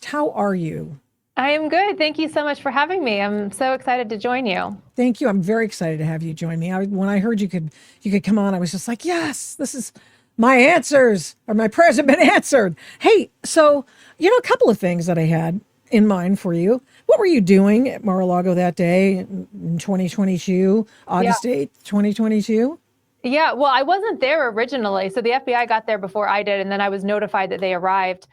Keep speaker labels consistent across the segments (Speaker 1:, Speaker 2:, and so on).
Speaker 1: How are you?
Speaker 2: I am good. Thank you so much for having me. I'm so excited to join you.
Speaker 1: Thank you. I'm very excited to have you join me. When I heard you could come on, I was just like, yes, this is my answers or my prayers have been answered. Hey, so a couple of things that I had in mind for you. What were you doing at Mar-a-Lago that day in 2022,
Speaker 2: Yeah.
Speaker 1: August 8th, 2022?
Speaker 2: Yeah. Well, I wasn't there originally. So the FBI got there before I did, and then I was notified that they arrived.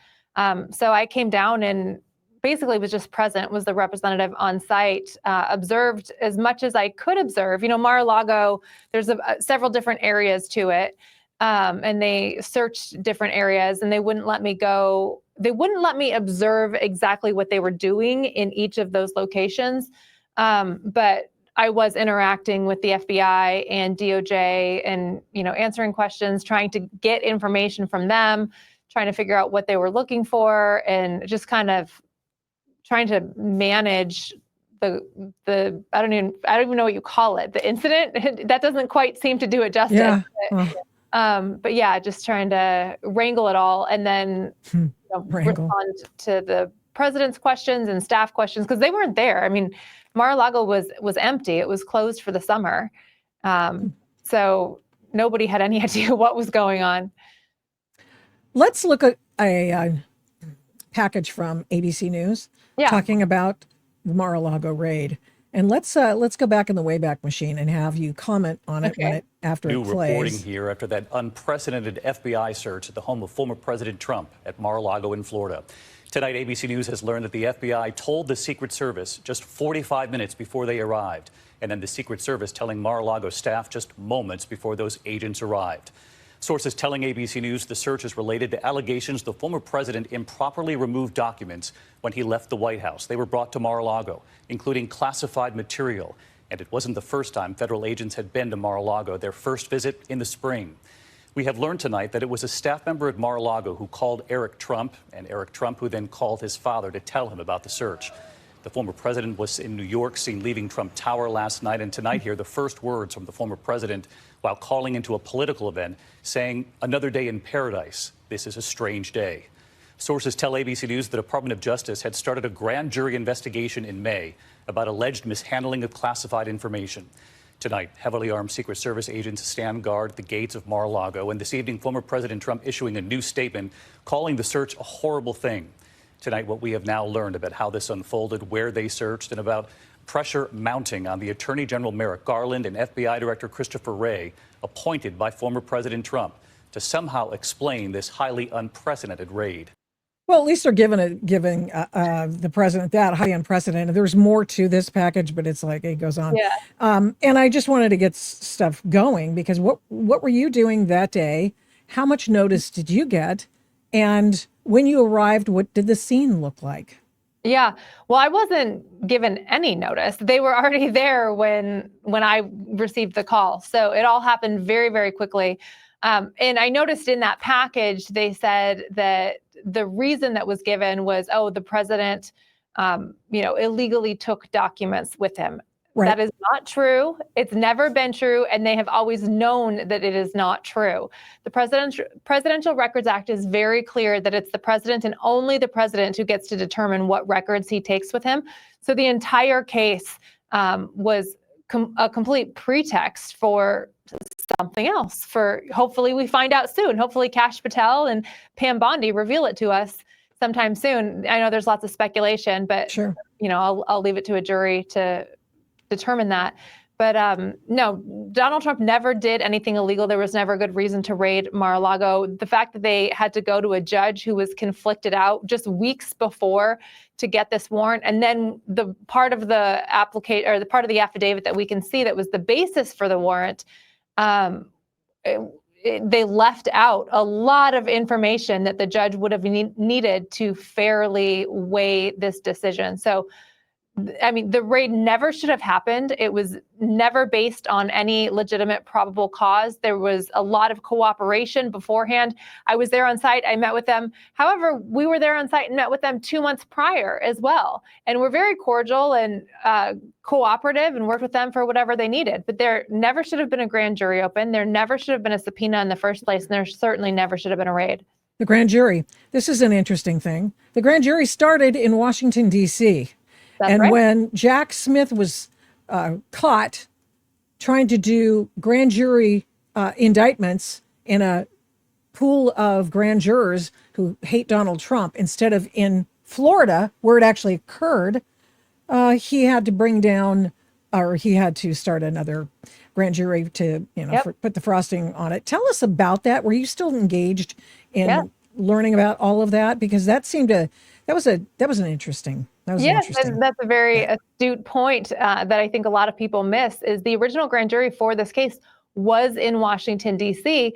Speaker 2: So I came down and basically was just present, was the representative on site, observed as much as I could observe. Mar-a-Lago, there's several different areas to it. And they searched different areas and they wouldn't let me go. They wouldn't let me observe exactly what they were doing in each of those locations. But I was interacting with the FBI and DOJ and, answering questions, trying to get information from them, trying to figure out what they were looking for, and just kind of trying to manage the I don't even know what you call it, the incident. That doesn't quite seem to do it justice.
Speaker 1: Yeah. Well,
Speaker 2: But yeah, just trying to wrangle it all and then
Speaker 1: wrangle.
Speaker 2: respond to the president's questions and staff questions because they weren't there. I mean, Mar-a-Lago was empty. It was closed for the summer. So nobody had any idea what was going on.
Speaker 1: Let's look at a package from ABC News talking about the Mar-a-Lago raid. And let's go back in the Wayback Machine and have you comment on it after
Speaker 3: New
Speaker 1: it plays.
Speaker 3: reporting here after that unprecedented FBI search at the home of former President Trump at Mar-a-Lago in Florida. Tonight, ABC News has learned that the FBI told the Secret Service just 45 minutes before they arrived, and then the Secret Service telling Mar-a-Lago staff just moments before those agents arrived. Sources telling ABC News the search is related to allegations the former president improperly removed documents when he left the White House. They were brought to Mar-a-Lago, including classified material. And it wasn't the first time federal agents had been to Mar-a-Lago, their first visit in the spring. We have learned tonight that it was a staff member at Mar-a-Lago who called Eric Trump, and Eric Trump who then called his father to tell him about the search. The former president was in New York, seen leaving Trump Tower last night, and tonight here the first words from the former president while calling into a political event, saying, "Another day in paradise. This is a strange day." Sources tell ABC News the Department of Justice had started a grand jury investigation in May about alleged mishandling of classified information. Tonight, heavily armed Secret Service agents stand guard at the gates of Mar-a-Lago, and this evening, former President Trump issuing a new statement calling the search a horrible thing. Tonight, what we have now learned about how this unfolded, where they searched, and about pressure mounting on the Attorney General Merrick Garland and FBI Director Christopher Wray, appointed by former President Trump, to somehow explain this highly unprecedented raid.
Speaker 1: Well, at least they're giving the president that highly unprecedented. There's more to this package, but it's like it goes on.
Speaker 2: Yeah.
Speaker 1: And I just wanted to get stuff going because what were you doing that day? How much notice did you get? And when you arrived, what did the scene look like?
Speaker 2: Yeah. Well, I wasn't given any notice. They were already there when I received the call. So it all happened very, very quickly. And I noticed in that package, they said that the reason that was given was, the president, illegally took documents with him.
Speaker 1: Right.
Speaker 2: That is not true. It's never been true. And they have always known that it is not true. The Presidential Records Act is very clear that it's the president and only the president who gets to determine what records he takes with him. So the entire case was a complete pretext for something else. For hopefully we find out soon. Hopefully Kash Patel and Pam Bondi reveal it to us sometime soon. I know there's lots of speculation, but
Speaker 1: sure,
Speaker 2: I'll leave it to a jury to determine that. But no, Donald Trump never did anything illegal. There was never a good reason to raid Mar-a-Lago. The fact that they had to go to a judge who was conflicted out just weeks before to get this warrant, and then the part of the the part of the affidavit that we can see that was the basis for the warrant, they left out a lot of information that the judge would have needed to fairly weigh this decision. So I mean, the raid never should have happened. It was never based on any legitimate probable cause. There was a lot of cooperation beforehand. I was there on site. I met with them. However, we were there on site and met with them 2 months prior as well. And we're very cordial and cooperative and worked with them for whatever they needed. But there never should have been a grand jury open. There never should have been a subpoena in the first place. And there certainly never should have been a raid.
Speaker 1: The grand jury. This is an interesting thing. The grand jury started in Washington, D.C.
Speaker 2: That's
Speaker 1: And
Speaker 2: right.
Speaker 1: when Jack Smith was caught trying to do grand jury indictments in a pool of grand jurors who hate Donald Trump instead of in Florida, where it actually occurred, he had to bring down, or he had to start another grand jury to,
Speaker 2: Yep.
Speaker 1: put the frosting on it. Tell us about that. Were you still engaged in
Speaker 2: Yeah.
Speaker 1: learning about all of that? Because that seemed to, that was an interesting,
Speaker 2: Yes, and that's a very astute point that I think a lot of people miss is the original grand jury for this case was in Washington, D.C.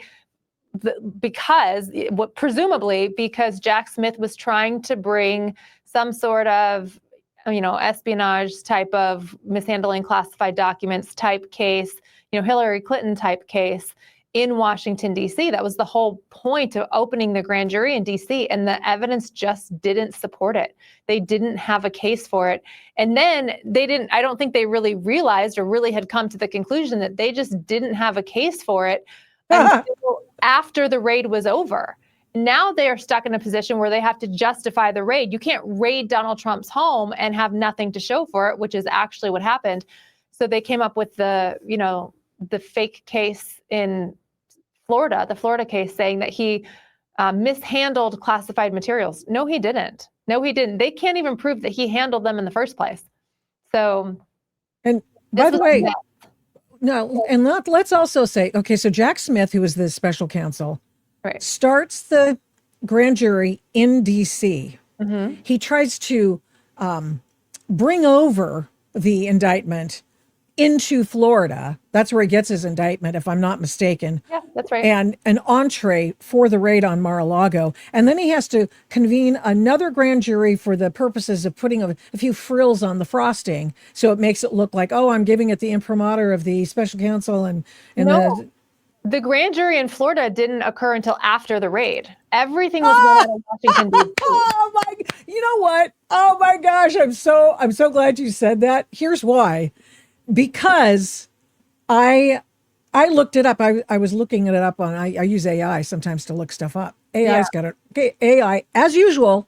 Speaker 2: Presumably because Jack Smith was trying to bring some sort of, espionage type of mishandling classified documents type case, Hillary Clinton type case in Washington, D.C. That was the whole point of opening the grand jury in D.C. And the evidence just didn't support it. They didn't have a case for it. And then I don't think they really realized or really had come to the conclusion that they just didn't have a case for it until after the raid was over. Now they are stuck in a position where they have to justify the raid. You can't raid Donald Trump's home and have nothing to show for it, which is actually what happened. So they came up with the fake case in Florida, the Florida case, saying that he mishandled classified materials. No, he didn't. They can't even prove that he handled them in the first place. So,
Speaker 1: and by the way, no, and let's also say, okay, so Jack Smith, who was the special counsel,
Speaker 2: right,
Speaker 1: starts the grand jury in D.C.
Speaker 2: Mm-hmm.
Speaker 1: He tries to bring over the indictment into Florida. That's where he gets his indictment, if I'm not mistaken.
Speaker 2: Yeah, that's right.
Speaker 1: And an entree for the raid on Mar-a-Lago. And then he has to convene another grand jury for the purposes of putting a few frills on the frosting. So it makes it look like, oh, I'm giving it the imprimatur of the special counsel. And
Speaker 2: no, the grand jury in Florida didn't occur until after the raid. Everything was going on in Washington, D.C.
Speaker 1: Oh my, you know what? Oh my gosh, I'm so glad you said that. Here's why. Because I looked it up. I was looking it up on, I use AI sometimes to look stuff up. AI's got it. Okay, AI, as usual,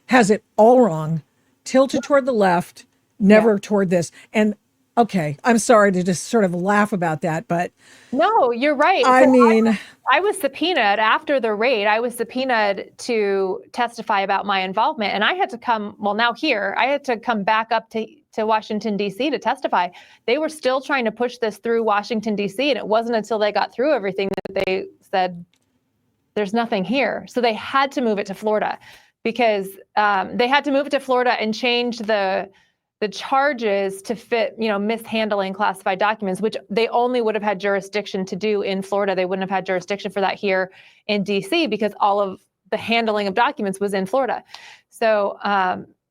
Speaker 1: has it all wrong, tilted toward the left, never toward this. And okay, I'm sorry to just sort of laugh about that, but
Speaker 2: no, you're right.
Speaker 1: I mean,
Speaker 2: I was subpoenaed after the raid. I was subpoenaed to testify about my involvement, and I had to come. Well, now here, I had to come back up to Washington, D.C. to testify. They were still trying to push this through Washington, D.C., and it wasn't until they got through everything that they said, there's nothing here. So they had to move it to Florida because they had to move it to Florida and change the charges to fit, mishandling classified documents, which they only would have had jurisdiction to do in Florida. They wouldn't have had jurisdiction for that here in D.C. because all of the handling of documents was in Florida. So,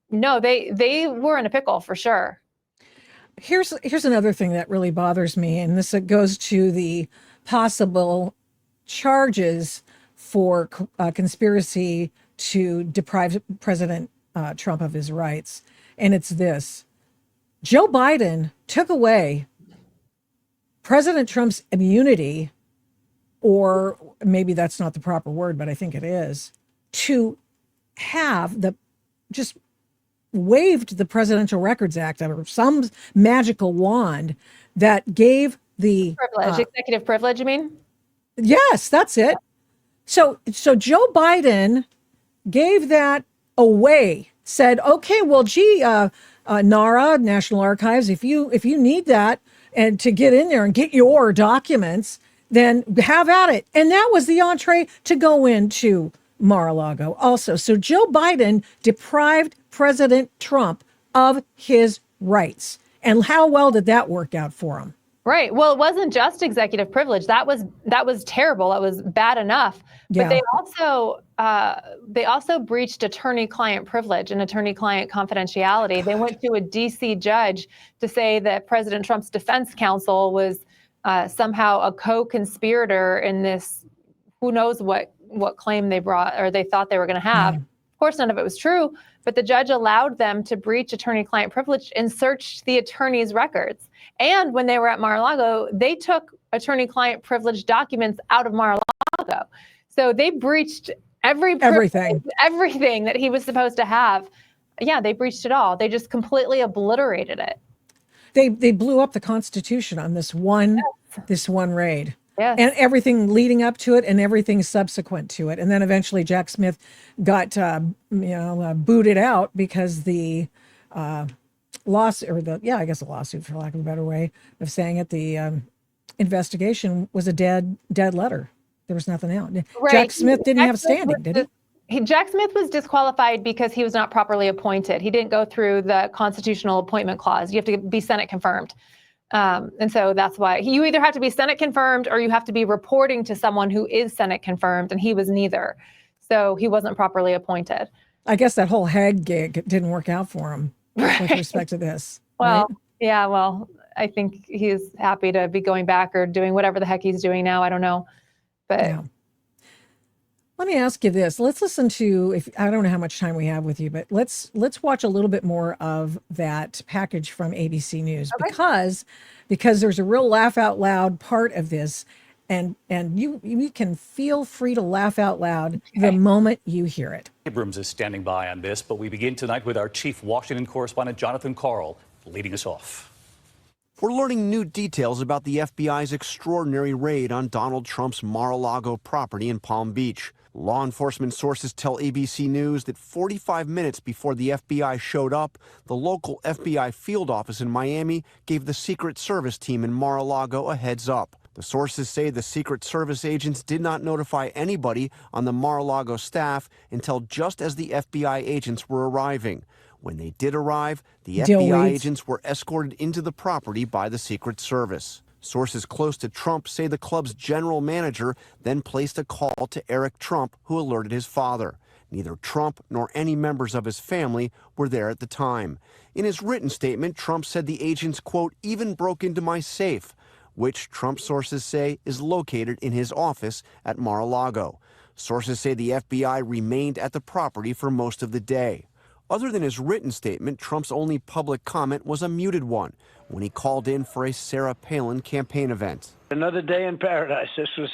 Speaker 2: no, they were in a pickle for sure.
Speaker 1: Here's another thing that really bothers me, and this goes to the possible charges for conspiracy to deprive President Trump of his rights. And it's this. Joe Biden took away President Trump's immunity, or maybe that's not the proper word, but I think it is, to have just waived the Presidential Records Act or some magical wand that gave the
Speaker 2: privilege, executive privilege, you mean?
Speaker 1: Yes, that's it. So Joe Biden gave that away, said, okay, well, gee, NARA, National Archives, if you need that and to get in there and get your documents, then have at it. And that was the entree to go into Mar-a-Lago also. So Joe Biden deprived President Trump of his rights. And how well did that work out for him?
Speaker 2: Right. Well, it wasn't just executive privilege. That was terrible. That was bad enough.
Speaker 1: Yeah.
Speaker 2: But they also breached attorney-client privilege and attorney-client confidentiality. They went to a D.C. judge to say that President Trump's defense counsel was somehow a co-conspirator in this, who knows what claim they brought or they thought they were going to have.
Speaker 1: Mm.
Speaker 2: Of course, none of it was true, but the judge allowed them to breach attorney-client privilege and searched the attorney's records. And when they were at Mar-a-Lago, they took attorney-client privilege documents out of Mar-a-Lago. So they breached
Speaker 1: Everything.
Speaker 2: everything that he was supposed to have. Yeah, they breached it all. They just completely obliterated it.
Speaker 1: They blew up the Constitution on this one raid.
Speaker 2: Yes.
Speaker 1: And everything leading up to it and everything subsequent to it. And then eventually Jack Smith got booted out because the lawsuit, I guess a lawsuit for lack of a better way of saying it, the investigation was a dead letter. There was nothing out.
Speaker 2: Right.
Speaker 1: Jack Smith didn't have standing, did he?
Speaker 2: Jack Smith was disqualified because he was not properly appointed. He didn't go through the constitutional appointment clause. You have to be Senate confirmed. And so that's why you either have to be Senate confirmed or you have to be reporting to someone who is Senate confirmed, and he was neither. So he wasn't properly appointed.
Speaker 1: I guess that whole Hague gig didn't work out for him with respect to this.
Speaker 2: Well,
Speaker 1: right?
Speaker 2: Yeah, well, I think he's happy to be going back or doing whatever the heck he's doing now. I don't know. But
Speaker 1: yeah. Let me ask you this. Let's listen to, I don't know how much time we have with you, but let's watch a little bit more of that package from ABC News, because there's a real laugh out loud part of this, and you can feel free to laugh out loud the moment you hear it.
Speaker 3: Abrams is standing by on this, but we begin tonight with our chief Washington correspondent, Jonathan Karl, leading us off.
Speaker 4: We're learning new details about the FBI's extraordinary raid on Donald Trump's Mar-a-Lago property in Palm Beach. Law enforcement sources tell ABC News that 45 minutes before the FBI showed up, the local FBI field office in Miami gave the Secret Service team in Mar-a-Lago a heads up. The sources say the Secret Service agents did not notify anybody on the Mar-a-Lago staff until just as the FBI agents were arriving. When they did arrive, the FBI agents were escorted into the property by the Secret Service. Sources close to Trump say the club's general manager then placed a call to Eric Trump, who alerted his father. Neither Trump nor any members of his family were there at the time. In his written statement, Trump said the agents, quote, even broke into my safe, which Trump sources say is located in his office at Mar-a-Lago. Sources say the FBI remained at the property for most of the day. Other than his written statement, Trump's only public comment was a muted one when he called in for a Sarah Palin campaign event.
Speaker 5: Another day in paradise. This was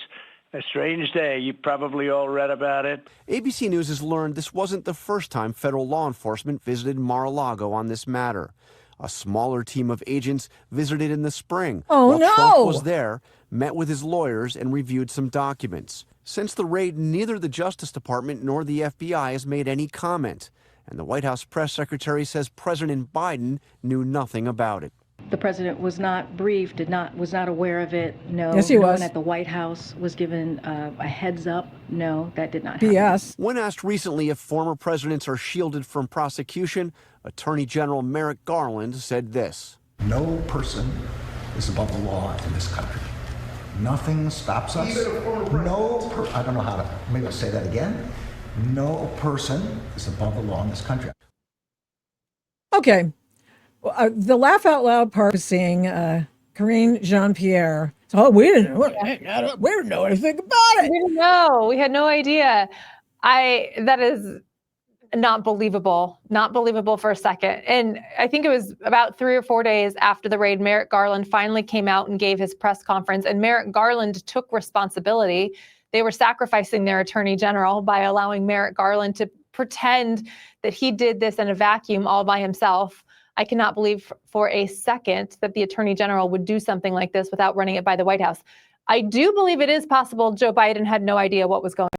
Speaker 5: a strange day. You probably all read about it.
Speaker 4: ABC News has learned this wasn't the first time federal law enforcement visited Mar-a-Lago on this matter. A smaller team of agents visited in the spring.
Speaker 1: Oh, no!
Speaker 4: Trump was there, met with his lawyers, and reviewed some documents. Since the raid, neither the Justice Department nor the FBI has made any comment. And the White House press secretary says President Biden knew nothing about it.
Speaker 6: The president was not briefed, was not aware of it. No,
Speaker 1: yes, he
Speaker 6: no
Speaker 1: was.
Speaker 6: one at the White House was given a heads up. No, that did not happen.
Speaker 1: BS.
Speaker 4: When asked recently if former presidents are shielded from prosecution, Attorney General Merrick Garland said this.
Speaker 7: No person is above the law in this country. Nothing stops us. Even a former president. I don't know how to, maybe I'll say that again. No person is above the law in this country.
Speaker 1: Okay. The laugh out loud part is seeing Karine Jean-Pierre. So we didn't know anything about it.
Speaker 2: We didn't know. We had no idea. That is not believable. Not believable for a second. And I think it was about 3 or 4 days after the raid, Merrick Garland finally came out and gave his press conference. And Merrick Garland took responsibility. They were sacrificing their attorney general by allowing Merrick Garland to pretend that he did this in a vacuum all by himself. I cannot believe for a second that the attorney general would do something like this without running it by the White House. I do believe it is possible Joe Biden had no idea what was going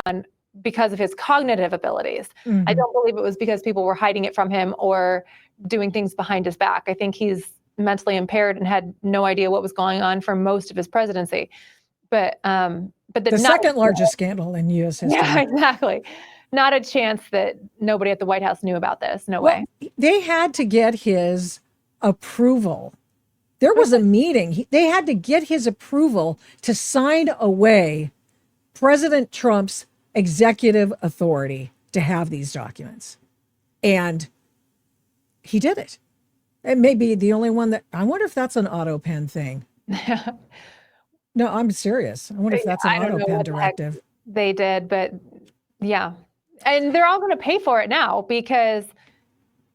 Speaker 2: on because of his cognitive abilities. Mm-hmm. I don't believe it was because people were hiding it from him or doing things behind his back. I think he's mentally impaired and had no idea what was going on for most of his presidency. But
Speaker 1: the second largest scandal in U.S. history.
Speaker 2: Yeah, exactly. Not a chance that nobody at the White House knew about this. No way.
Speaker 1: They had to get his approval. There was a meeting. They had to get his approval to sign away President Trump's executive authority to have these documents. And he did it. It may be the only one that, I wonder if that's an auto pen thing. No, I'm serious. I wonder if that's an auto pen directive.
Speaker 2: They did, but yeah. And they're all going to pay for it now because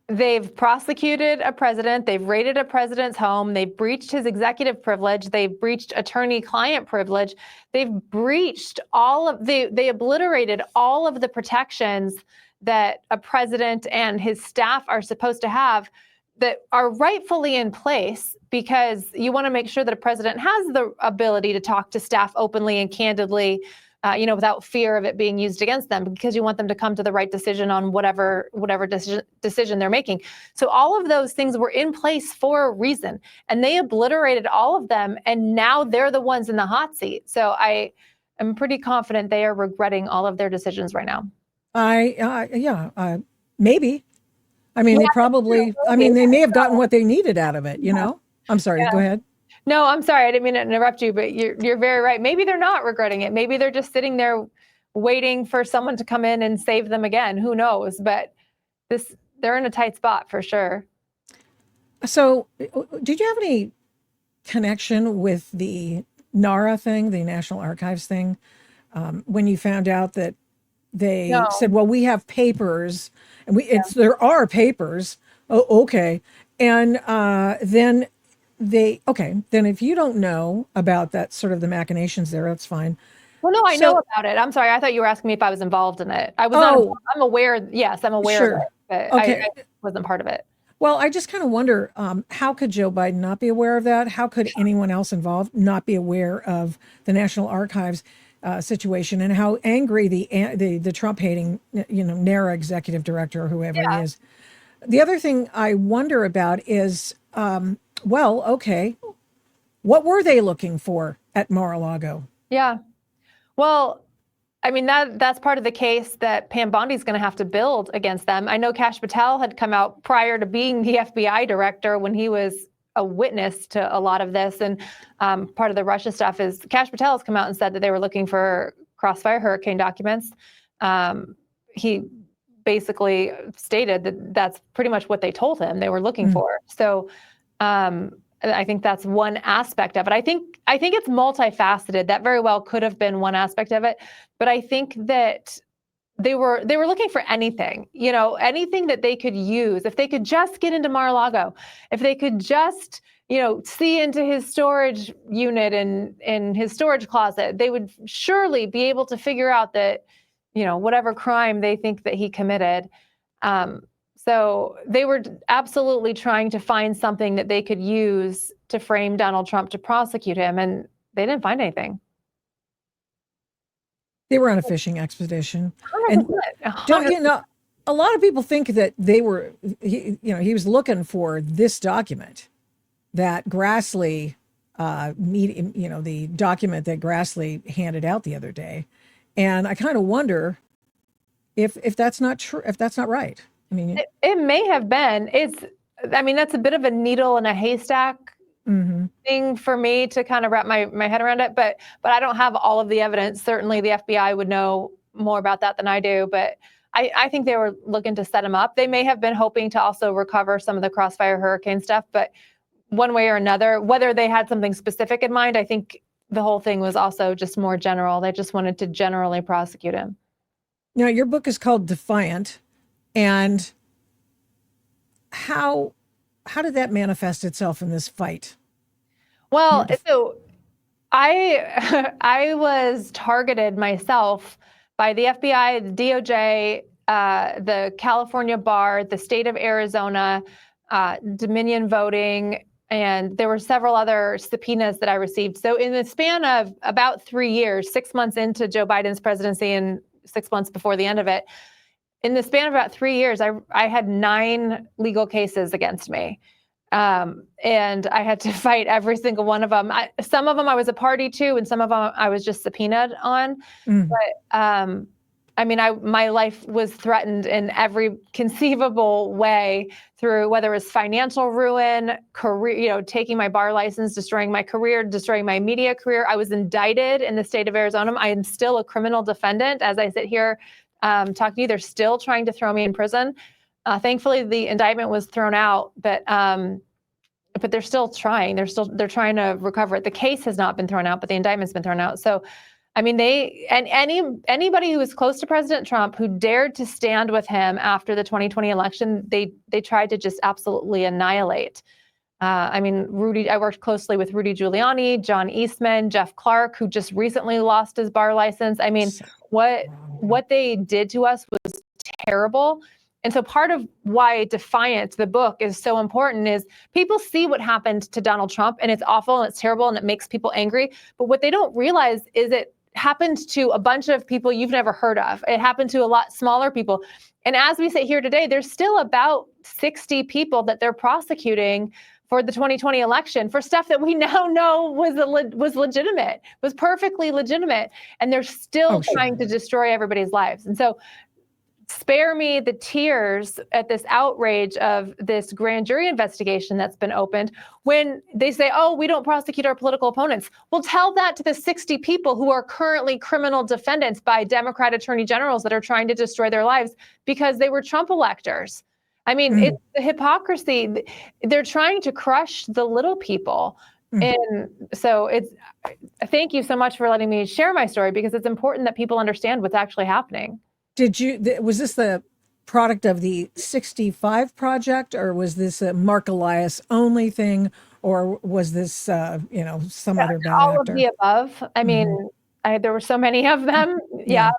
Speaker 2: They've prosecuted a president. They've raided a president's home. They've breached his executive privilege. They've breached attorney-client privilege. They've breached they obliterated all of the protections that a president and his staff are supposed to have that are rightfully in place, because you want to make sure that a president has the ability to talk to staff openly and candidly, without fear of it being used against them, because you want them to come to the right decision on whatever decision they're making. So all of those things were in place for a reason, and they obliterated all of them, and now they're the ones in the hot seat. So I am pretty confident they are regretting all of their decisions right now.
Speaker 1: Maybe. I mean, they may have gotten what they needed out of it, I'm sorry, go ahead.
Speaker 2: No, I'm sorry. I didn't mean to interrupt you, but you're very right. Maybe they're not regretting it. Maybe they're just sitting there waiting for someone to come in and save them again. Who knows? But they're in a tight spot for sure.
Speaker 1: So did you have any connection with the NARA thing, the National Archives thing, when you found out that they said, well, we have papers and there are papers. Oh, okay. And then if you don't know about that, sort of the machinations there, that's fine.
Speaker 2: Well, no, I know about it. I'm sorry. I thought you were asking me if I was involved in it. I was not involved. I'm aware. Yes, I'm aware of it, but I wasn't part of it.
Speaker 1: Well, I just kind of wonder, how could Joe Biden not be aware of that? How could anyone else involved not be aware of the National Archives situation, and how angry the Trump-hating, NARA executive director or whoever he is. The other thing I wonder about is, what were they looking for at Mar-a-Lago?
Speaker 2: Yeah. Well, I mean, that's part of the case that Pam Bondi's going to have to build against them. I know Kash Patel had come out prior to being the FBI director when he was a witness to a lot of this. And part of the Russia stuff is Kash Patel has come out and said that they were looking for Crossfire Hurricane documents. He basically stated that that's pretty much what they told him they were looking for. So I think that's one aspect of it. I think it's multifaceted. That very well could have been one aspect of it, but I think that they were looking for anything, anything that they could use. If they could just get into Mar-a-Lago, if they could just, see into his storage unit and his storage closet, they would surely be able to figure out that, whatever crime they think that he committed. So they were absolutely trying to find something that they could use to frame Donald Trump to prosecute him, and they didn't find anything.
Speaker 1: They were on a fishing expedition. 100%. And a lot of people think that he was looking for this document that Grassley, the document that Grassley handed out the other day. And I kind of wonder if that's not true, if that's not right. I mean,
Speaker 2: it may have been. That's a bit of a needle in a haystack thing for me to kind of wrap my head around it. But I don't have all of the evidence. Certainly the FBI would know more about that than I do. But I think they were looking to set him up. They may have been hoping to also recover some of the Crossfire Hurricane stuff. But one way or another, whether they had something specific in mind, I think the whole thing was also just more general. They just wanted to generally prosecute him.
Speaker 1: Now, your book is called Defiant. And how did that manifest itself in this fight?
Speaker 2: Well, so I was targeted myself by the FBI, the DOJ, the California Bar, the state of Arizona, Dominion Voting, and there were several other subpoenas that I received. So in the span of about 3 years, 6 months into Joe Biden's presidency and 6 months before the end of it, in the span of about 3 years, I had 9 legal cases against me. And I had to fight every single one of them. Some of them I was a party to, and some of them I was just subpoenaed on. But my life was threatened in every conceivable way, through whether it was financial ruin, career, taking my bar license, destroying my career, destroying my media career. I was indicted in the state of Arizona. I am still a criminal defendant as I sit here talking to you. They're still trying to throw me in prison. Thankfully, the indictment was thrown out, but they're still trying. They're trying to recover it. The case has not been thrown out, but the indictment's been thrown out. So I mean, anybody who was close to President Trump who dared to stand with him after the 2020 election, they tried to just absolutely annihilate. I mean, I worked closely with Rudy Giuliani, John Eastman, Jeff Clark, who just recently lost his bar license. I mean, what they did to us was terrible. And so part of why Defiant, the book, is so important is people see what happened to Donald Trump, and it's awful and it's terrible and it makes people angry. But what they don't realize is it happened to a bunch of people you've never heard of. It happened to a lot smaller people. And as we sit here today, there's still about 60 people that they're prosecuting for the 2020 election for stuff that we now know was legitimate, was perfectly legitimate. And they're still trying to destroy everybody's lives. And so spare me the tears at this outrage of this grand jury investigation that's been opened when they say, oh, we don't prosecute our political opponents. Well, tell that to the 60 people who are currently criminal defendants by Democrat attorney generals that are trying to destroy their lives because they were Trump electors. I mean, it's the hypocrisy. They're trying to crush the little people. And so thank you so much for letting me share my story, because it's important that people understand what's actually happening.
Speaker 1: Was this the product of the 65 project, or was this a Mark Elias only thing, or was this, some other bad
Speaker 2: all
Speaker 1: actor?
Speaker 2: Of the above. I mean, there were so many of them. Yeah.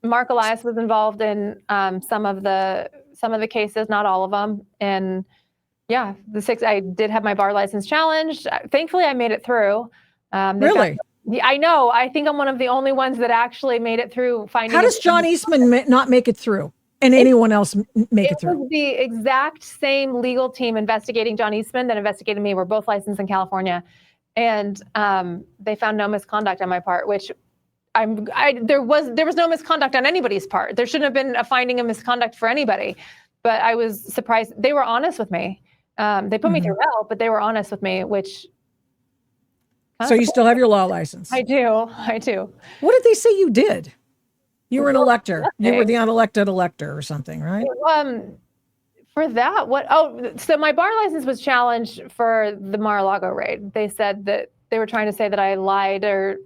Speaker 2: Mark Elias was involved in some of the cases, not all of them. And yeah, I did have my bar license challenged. Thankfully, I made it through.
Speaker 1: Really?
Speaker 2: I know. I think I'm one of the only ones that actually made it through.
Speaker 1: How does John Eastman not make it through, and anyone else make it through?
Speaker 2: It was the exact same legal team investigating John Eastman that investigated me. We're both licensed in California, and they found no misconduct on my part, which there was no misconduct on anybody's part. There shouldn't have been a finding of misconduct for anybody. But I was surprised. They were honest with me. They put me through hell, but they were honest with me, which.
Speaker 1: So you still have your law license?
Speaker 2: I do.
Speaker 1: What did they say you did? You were an elector. You were the unelected elector or something, right?
Speaker 2: For that, so my bar license was challenged for the Mar-a-Lago raid. They said that they were trying to say that I lied, or,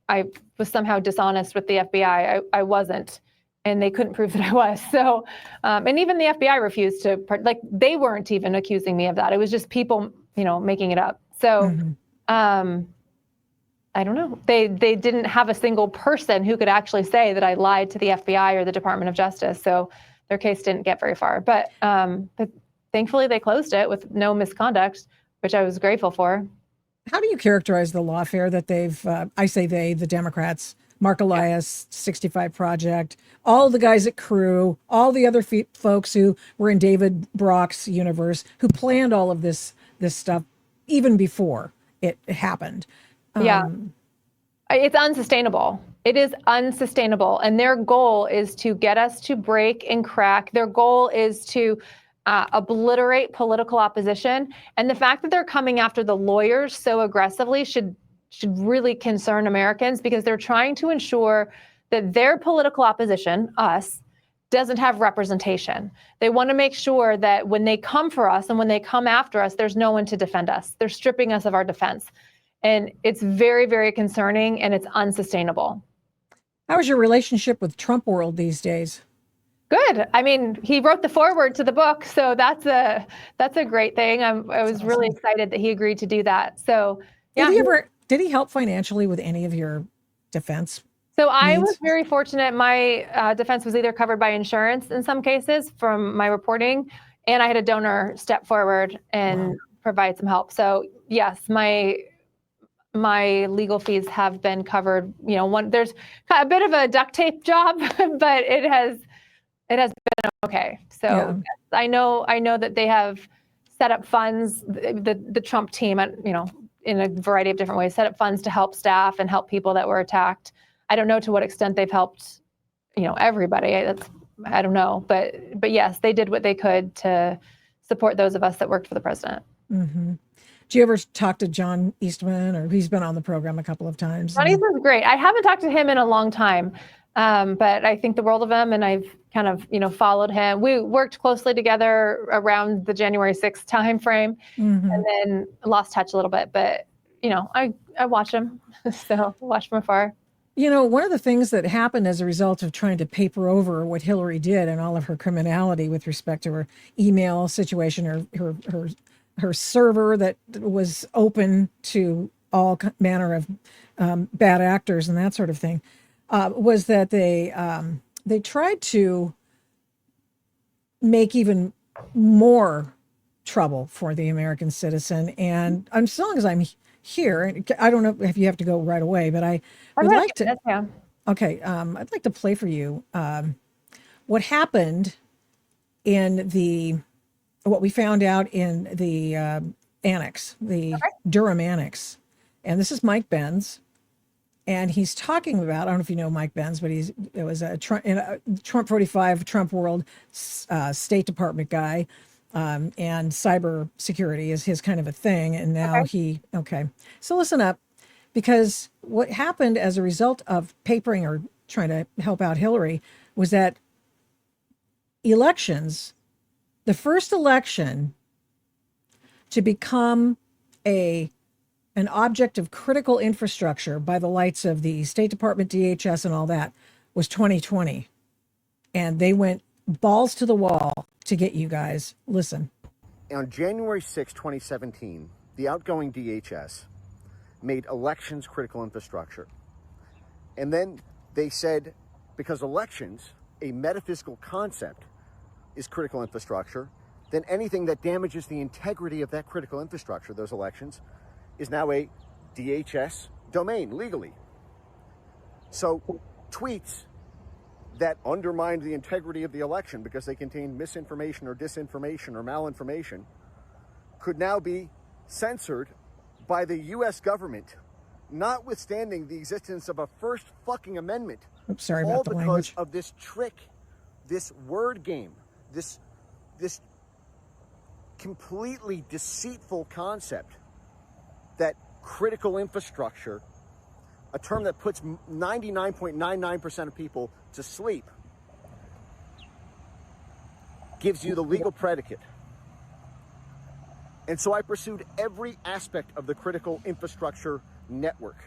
Speaker 2: I was somehow dishonest with the FBI. I wasn't, and they couldn't prove that I was. So, and even the FBI refused to, they weren't even accusing me of that. It was just people, making it up. So. I don't know. They didn't have a single person who could actually say that I lied to the FBI or the Department of Justice. So their case didn't get very far. But thankfully, they closed it with no misconduct, which I was grateful for.
Speaker 1: How do you characterize the lawfare that they've, the Democrats, Mark Elias, 65 Project, all the guys at Crew, all the other folks who were in David Brock's universe, who planned all of this stuff even before it happened?
Speaker 2: It's unsustainable. It is unsustainable. And their goal is to get us to break and crack. Their goal is to obliterate political opposition. And the fact that they're coming after the lawyers so aggressively should really concern Americans, because they're trying to ensure that their political opposition, us, doesn't have representation. They want to make sure that when they come for us and when they come after us, there's no one to defend us. They're stripping us of our defense. And it's very, very concerning, and it's unsustainable.
Speaker 1: How is your relationship with Trump world these days?
Speaker 2: Good. I mean, he wrote the foreword to the book, so that's a great thing. I was really excited that he agreed to do that. So, yeah.
Speaker 1: Did he help financially with any of your defense?
Speaker 2: So I was very fortunate. My defense was either covered by insurance in some cases from my reporting, and I had a donor step forward and provide some help. So yes, my legal fees have been covered. There's a bit of a duct tape job, but it has been okay. So yes, I know that they have set up funds, the Trump team, in a variety of different ways, set up funds to help staff and help people that were attacked. I don't know to what extent they've helped, everybody. I don't know, but yes, they did what they could to support those of us that worked for the president.
Speaker 1: Mm-hmm. Do you ever talk to John Eastman, or he's been on the program a couple of times?
Speaker 2: John Eastman's great. I haven't talked to him in a long time, but I think the world of him, and I've kind of, followed him. We worked closely together around the January 6th timeframe, and then lost touch a little bit. But I watch them, so watch from afar.
Speaker 1: One of the things that happened as a result of trying to paper over what Hillary did and all of her criminality with respect to her email situation, her server that was open to all manner of bad actors and that sort of thing, was that they tried to make even more trouble for the American citizen. And as long as I'm here, I don't know if you have to go right away, but I would like to.
Speaker 2: Yeah.
Speaker 1: Okay, I'd like to play for you what happened in what we found out in the annex, the Durham annex. And this is Mike Benz. And he's talking about, I don't know if you know Mike Benz, but it was a Trump 45, Trump World State Department guy. And cyber security is his kind of a thing. And now So listen up, because what happened as a result of papering or trying to help out Hillary was that elections, the first election to become an object of critical infrastructure by the lights of the State Department, DHS, and all that was 2020. And they went balls to the wall to get you guys. Listen.
Speaker 8: On January 6, 2017, the outgoing DHS made elections critical infrastructure. And then they said, because elections, a metaphysical concept, is critical infrastructure, then anything that damages the integrity of that critical infrastructure, those elections, is now a DHS domain legally. So tweets that undermined the integrity of the election because they contained misinformation or disinformation or malinformation could now be censored by the U.S. government, notwithstanding the existence of a first fucking amendment.
Speaker 1: Oops, sorry about the language.
Speaker 8: All because of this trick, this word game, this completely deceitful concept that critical infrastructure, a term that puts 99.99% of people to sleep, gives you the legal predicate. And so I pursued every aspect of the critical infrastructure network.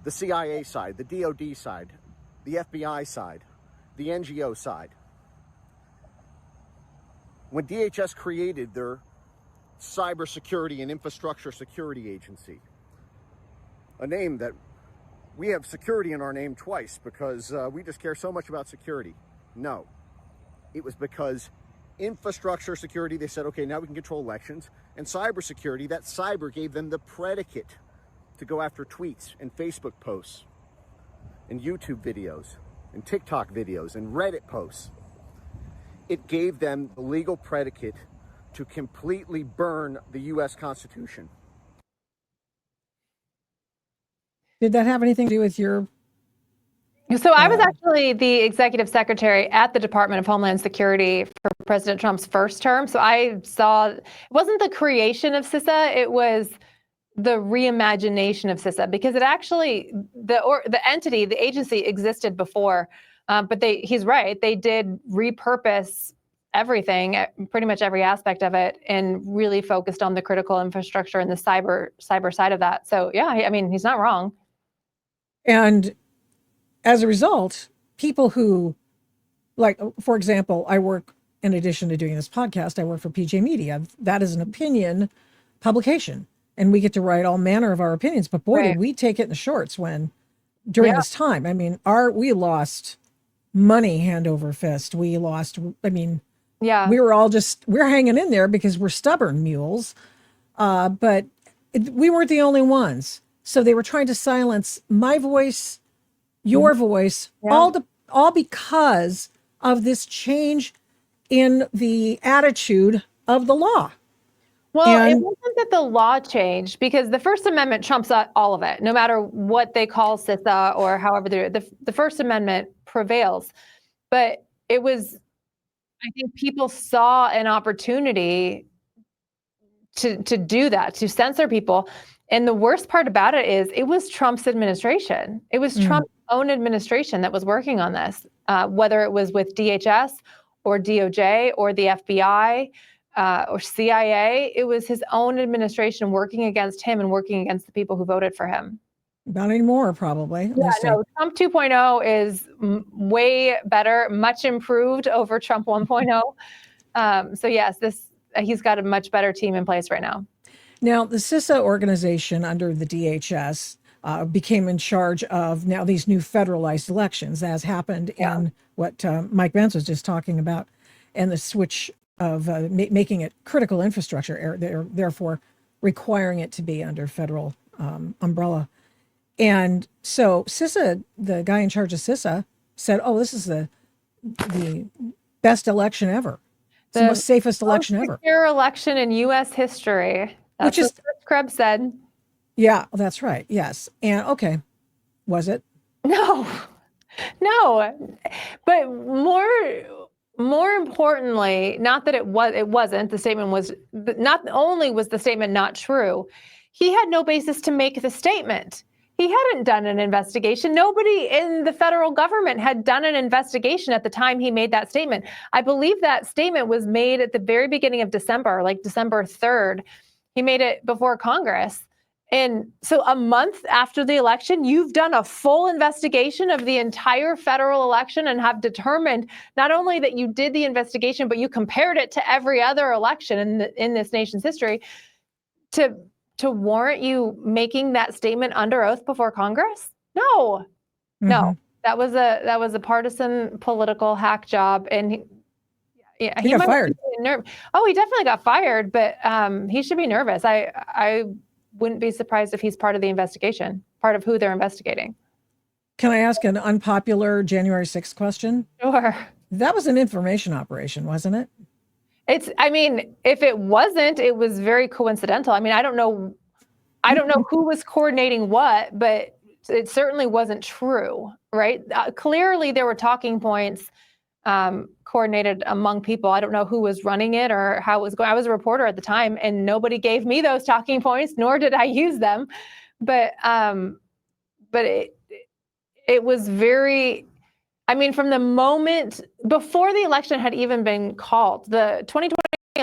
Speaker 8: The CIA side, the DOD side, the FBI side, the NGO side. When DHS created their Cybersecurity and Infrastructure Security Agency, a name that we have security in our name twice because we just care so much about security. No, it was because infrastructure security, they said, okay, now we can control elections, and cybersecurity, that cyber gave them the predicate to go after tweets and Facebook posts and YouTube videos and TikTok videos and Reddit posts. It gave them the legal predicate to completely burn the U.S. Constitution.
Speaker 1: Did that have anything to do with your...
Speaker 2: So I was actually the executive secretary at the Department of Homeland Security for President Trump's first term. So I saw, it wasn't the creation of CISA, it was the reimagination of CISA, because it actually, the entity, the agency existed before, but he's right, they did repurpose everything, pretty much every aspect of it, and really focused on the critical infrastructure and the cyber side of that. So yeah, I mean, he's not wrong.
Speaker 1: And as a result, people who, like, for example, I work, in addition to doing this podcast, I work for PJ Media. That is an opinion publication, and we get to write all manner of our opinions. But boy, did we take it in the shorts during this time. I mean, we lost money hand over fist. We lost, we were all we're hanging in there because we're stubborn mules. But we weren't the only ones. So they were trying to silence my voice, your voice, all because of this change in the attitude of the law.
Speaker 2: Well, it wasn't that the law changed, because the First Amendment trumps all of it, no matter what they call CISA or however they do it. The First Amendment prevails. But it was, I think people saw an opportunity to do that, to censor people. And the worst part about it is it was Trump's administration. It was Trump's own administration that was working on this, whether it was with DHS or DOJ or the FBI. or CIA. It was his own administration working against him and working against the people who voted for him.
Speaker 1: Not anymore, probably.
Speaker 2: Yeah, no, Trump 2.0 is way better, much improved over Trump 1.0. So yes, he's got a much better team in place right now.
Speaker 1: Now, the CISA organization under the DHS became in charge of now these new federalized elections, as happened in what Mike Pence was just talking about, and the switch of making it critical infrastructure, therefore requiring it to be under federal umbrella. And so CISA, the guy in charge of CISA, said, "Oh, this is the best election ever. It's the most safest election ever.
Speaker 2: Secure election in U.S. history." That's what Krebs said.
Speaker 1: Yeah, that's right. Yes. And okay, was it?
Speaker 2: No. But more importantly, not that it wasn't. The statement was not only was the statement not true, he had no basis to make the statement. He hadn't done an investigation. Nobody in the federal government had done an investigation at the time he made that statement. I believe that statement was made at the very beginning of December, like December 3rd. He made it before Congress. And so a month after the election, you've done a full investigation of the entire federal election and have determined not only that you did the investigation, but you compared it to every other election in this nation's history to warrant you making that statement under oath before Congress? No, no, that was a partisan political hack job, and he
Speaker 1: got fired.
Speaker 2: Oh, he definitely got fired, but he should be nervous. I wouldn't be surprised if he's part of the investigation, part of who they're investigating.
Speaker 1: Can I ask an unpopular January 6th question?
Speaker 2: Sure.
Speaker 1: That was an information operation, wasn't it?
Speaker 2: If it wasn't, it was very coincidental. I don't know who was coordinating what, but it certainly wasn't true, right? Clearly there were talking points coordinated among people. I don't know who was running it or how it was going. I was a reporter at the time, and nobody gave me those talking points, nor did I use them. But it was very. From the moment before the election had even been called, the 2020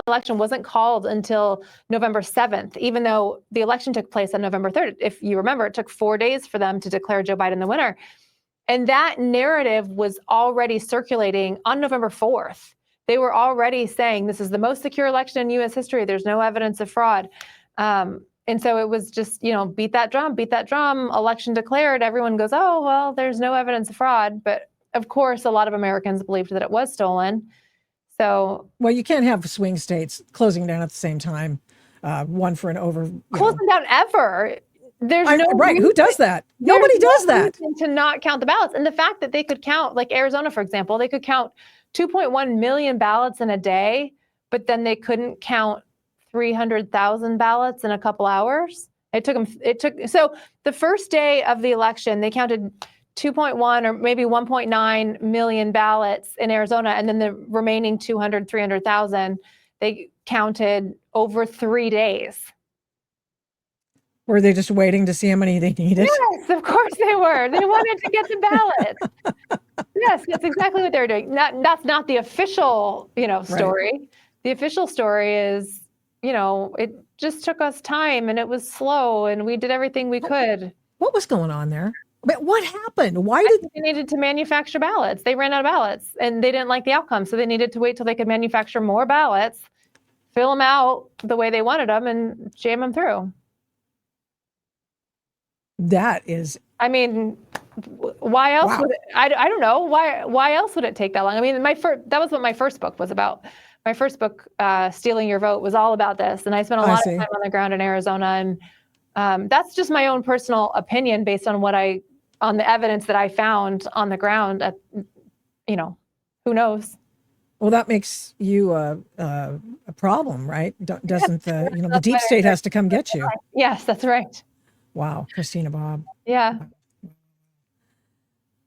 Speaker 2: election wasn't called until November 7th, even though the election took place on November 3rd. If you remember, it took 4 days for them to declare Joe Biden the winner. And that narrative was already circulating on November 4th. They were already saying this is the most secure election in U.S. history. There's no evidence of fraud. And so it was just, beat that drum, election declared. Everyone goes, oh, well, there's no evidence of fraud. But of course, a lot of Americans believed that it was stolen. So,
Speaker 1: well, you can't have swing states closing down at the same time. One for an over.
Speaker 2: Closing down ever. There's no
Speaker 1: right.
Speaker 2: reason,
Speaker 1: who does that? Nobody does that.
Speaker 2: To not count the ballots. And the fact that they could count, like Arizona, for example, they could count 2.1 million ballots in a day, but then they couldn't count 300,000 ballots in a couple hours. So the first day of the election, they counted 2.1 or maybe 1.9 million ballots in Arizona. And then the remaining 300,000, they counted over 3 days.
Speaker 1: Were they just waiting to see how many they needed?
Speaker 2: Yes, of course they were. They wanted to get the ballots. Yes, that's exactly what they were doing. That's not the official, story. Right. The official story is, it just took us time and it was slow and we did everything we could.
Speaker 1: What was going on there? But what happened? Why did
Speaker 2: they needed to manufacture ballots? They ran out of ballots and they didn't like the outcome, so they needed to wait till they could manufacture more ballots, fill them out the way they wanted them, and jam them through.
Speaker 1: That is.
Speaker 2: Why else would it, I don't know why else would it take that long? That was what my first book was about. My first book, Stealing Your Vote, was all about this, and I spent a lot of time on the ground in Arizona, and that's just my own personal opinion based on on the evidence that I found on the ground. Who knows?
Speaker 1: Well, that makes you a problem, right? Doesn't the deep state has to come get you?
Speaker 2: Yes, that's right.
Speaker 1: Wow, Christina Bobb.
Speaker 2: Yeah.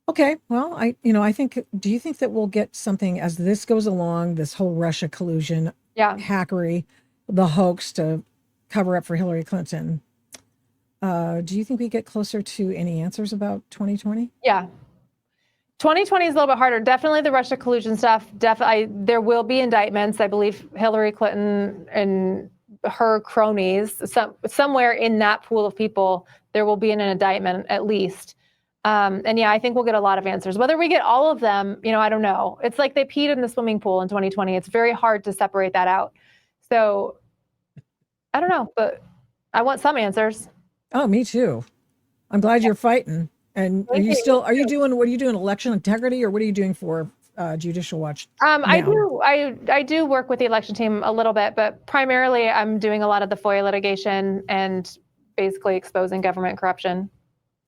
Speaker 1: Okay, well, I think. Do you think that we'll get something as this goes along? This whole Russia collusion, hackery, the hoax to cover up for Hillary Clinton. Do you think we get closer to any answers about 2020?
Speaker 2: Yeah. 2020 is a little bit harder. Definitely the Russia collusion stuff. There will be indictments. I believe Hillary Clinton and her cronies, somewhere in that pool of people, there will be an indictment at least. And yeah, I think we'll get a lot of answers. Whether we get all of them, I don't know. It's like they peed in the swimming pool in 2020. It's very hard to separate that out. So I don't know, but I want some answers.
Speaker 1: Oh, me too. I'm glad you're fighting. And what are you doing, election integrity, or what are you doing for Judicial Watch?
Speaker 2: I do work with the election team a little bit, but primarily I'm doing a lot of the FOIA litigation and basically exposing government corruption.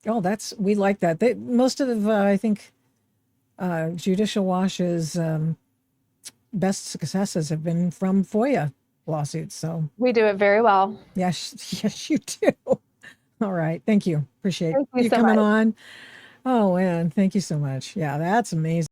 Speaker 1: Oh, we like that. Most of I think Judicial Watch's best successes have been from FOIA lawsuits. So
Speaker 2: we do it very well.
Speaker 1: Yes, you do. All right. Thank you. Appreciate you
Speaker 2: so
Speaker 1: coming
Speaker 2: much.
Speaker 1: on. Oh, man. Thank you so much. Yeah, that's amazing.